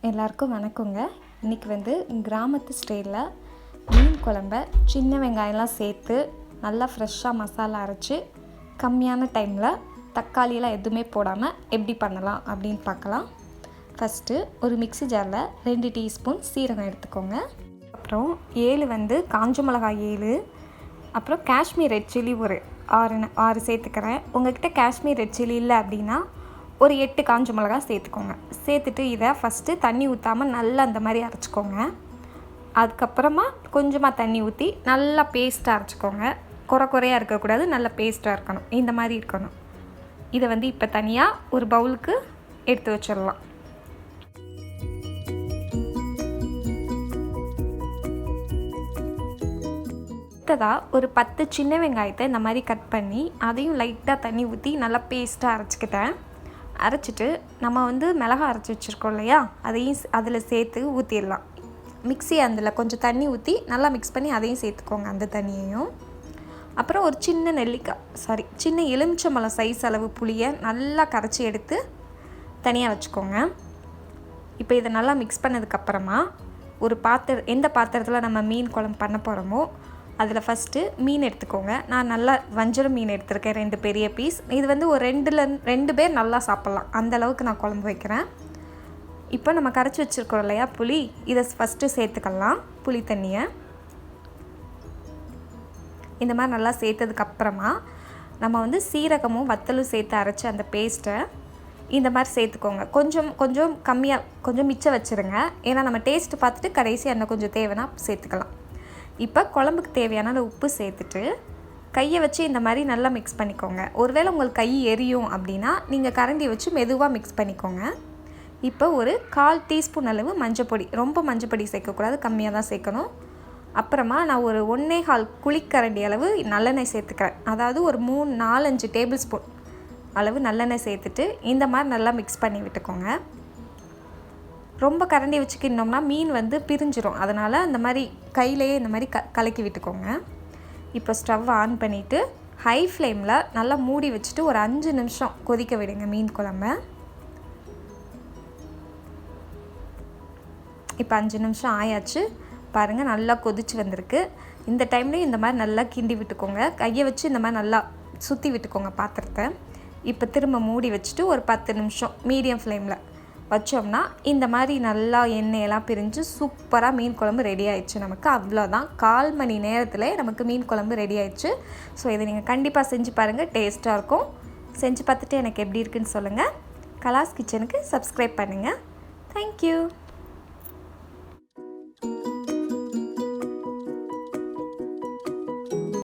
எல்லாருக்கும் வணக்கங்க. இன்றைக்கி வந்து கிராமத்து ஸ்டைலில் மீன் குழம்ப சின்ன வெங்காயம்லாம் சேர்த்து நல்லா ஃப்ரெஷ்ஷாக மசாலா அரைச்சி கம்மியான டைமில் தக்காளியெல்லாம் எதுவுமே போடாமல் எப்படி பண்ணலாம் அப்படின்னு பார்க்கலாம். ஃபஸ்ட்டு ஒரு மிக்ஸி ஜாரில் 2 டீஸ்பூன் சீரகம் எடுத்துக்கோங்க. அப்புறம் 7 வந்து காஞ்ச மிளகாய் 7, அப்புறம் காஷ்மீர் ரெட் சில்லி ஒரு 6 சேர்த்துக்கிறேன். உங்கள்கிட்ட காஷ்மீர் ரெட் சில்லி இல்லை அப்படின்னா ஒரு 8 காஞ்ச மிளகா சேர்த்துக்கோங்க. சேர்த்துட்டு இதை ஃபஸ்ட்டு தண்ணி ஊற்றாமல் நல்லா அந்த மாதிரி அரைச்சிக்கோங்க. அதுக்கப்புறமா கொஞ்சமாக தண்ணி ஊற்றி நல்லா பேஸ்ட்டாக அரைச்சிக்கோங்க. குறையாக இருக்கக்கூடாது, நல்லா பேஸ்ட்டாக இருக்கணும், இந்த மாதிரி இருக்கணும். இதை வந்து இப்போ தனியாக ஒரு பவுலுக்கு எடுத்து வச்சிடலாம். அடுத்ததாக ஒரு 10 சின்ன வெங்காயத்தை இந்த மாதிரி கட் பண்ணி அதையும் லைட்டாக தண்ணி ஊற்றி நல்லா பேஸ்ட்டாக அரைச்சிக்கிட்டேன். அரைச்சிட்டு நம்ம வந்து மிளகா அரைச்சி வச்சுருக்கோம் இல்லையா, அதையும் அதில் சேர்த்து ஊற்றிடலாம். மிக்ஸி அதில் கொஞ்சம் தண்ணி ஊற்றி நல்லா மிக்ஸ் பண்ணி அதையும் சேர்த்துக்கோங்க, அந்த தண்ணியையும். அப்புறம் ஒரு சின்ன எலுமிச்சம்பழம் சைஸ் அளவு புளியை நல்லா கரைச்சி எடுத்து தனியாக வச்சுக்கோங்க. இப்போ இதை நல்லா மிக்ஸ் பண்ணதுக்கப்புறமா ஒரு எந்த பாத்திரத்தில் நம்ம மீன் குழம்பு பண்ண போகிறோமோ அதில் ஃபஸ்ட்டு மீன் எடுத்துக்கோங்க. நான் நல்லா வஞ்சரம் மீன் எடுத்துருக்கேன், 2 பெரிய பீஸ். இது வந்து ஒரு 2 பேர் நல்லா சாப்பிட்லாம், அந்தளவுக்கு நான் குழம்பு வைக்கிறேன். இப்போ நம்ம கரைச்சி வச்சுருக்கோம் இல்லையா புளி, இதை ஃபஸ்ட்டு சேர்த்துக்கலாம். புளி தண்ணியை இந்த மாதிரி நல்லா சேர்த்ததுக்கப்புறமா நம்ம வந்து சீரகமும் வத்தலும் சேர்த்து அரைச்சி அந்த பேஸ்ட்டை இந்த மாதிரி சேர்த்துக்கோங்க. கொஞ்சம் கம்மியாக கொஞ்சம் மிச்சம் வச்சுருங்க, ஏன்னா நம்ம டேஸ்ட்டு பார்த்துட்டு கடைசி இன்னும் கொஞ்சம் தேவைன்னா சேர்த்துக்கலாம். இப்போ குழம்புக்கு தேவையான உப்பு சேர்த்துட்டு கையை வச்சு இந்த மாதிரி நல்லா மிக்ஸ் பண்ணிக்கோங்க. ஒருவேளை உங்களுக்கு கை எரியும் அப்படின்னா நீங்கள் கரண்டி வச்சு மெதுவாக மிக்ஸ் பண்ணிக்கோங்க. இப்போ ஒரு 1/4 டீஸ்பூன் அளவு மஞ்சப்பொடி, ரொம்ப மஞ்சப்பொடி சேர்க்கக்கூடாது, கம்மியாக தான் சேர்க்கணும். அப்புறமா நான் ஒரு 1.25 குழிக்கரண்டி அளவு நல்லெண்ணெய் சேர்த்துக்கிறேன். அதாவது ஒரு 3-4-5 டேபிள் ஸ்பூன் அளவு நல்லெண்ணெய் சேர்த்துட்டு இந்த மாதிரி நல்லா மிக்ஸ் பண்ணி விட்டுக்கோங்க. ரொம்ப கரண்டி வச்சுக்கிட்டோம்னா மீன் வந்து பிரிஞ்சிரும், அதனால் இந்த மாதிரி கையிலேயே இந்த மாதிரி கலக்கி விட்டுக்கோங்க. இப்போ ஸ்டவ் ஆன் பண்ணிவிட்டு ஹை ஃப்ளேமில் நல்லா மூடி வச்சுட்டு ஒரு 5 நிமிஷம் கொதிக்க விடுங்க மீன் குழம்ப. இப்போ 5 நிமிஷம் ஆயாச்சு, பாருங்கள் நல்லா கொதிச்சு வந்திருக்கு. இந்த டைம்லேயும் இந்த மாதிரி நல்லா கிண்டி விட்டுக்கோங்க. கையை வச்சு இந்த மாதிரி நல்லா சுற்றி விட்டுக்கோங்க பாத்திரத்தை. இப்போ திரும்ப மூடி வச்சுட்டு ஒரு 10 நிமிஷம் மீடியம் ஃப்ளேமில் வச்சோம்னா இந்த மாதிரி நல்லா எண்ணெயெல்லாம் பிரிஞ்சு சூப்பராக மீன் குழம்பு ரெடி ஆயிடுச்சு நமக்கு. அவ்வளோதான், 1/4 மணி நேரத்தில் நமக்கு மீன் குழம்பு ரெடி ஆயிடுச்சு. ஸோ இதை நீங்கள் கண்டிப்பாக செஞ்சு பாருங்கள், டேஸ்ட்டாக இருக்கும். செஞ்சு பார்த்துட்டு எனக்கு எப்படி இருக்குன்னு சொல்லுங்கள். கலாஸ் கிச்சனுக்கு சப்ஸ்கிரைப் பண்ணுங்கள். தேங்க்யூ.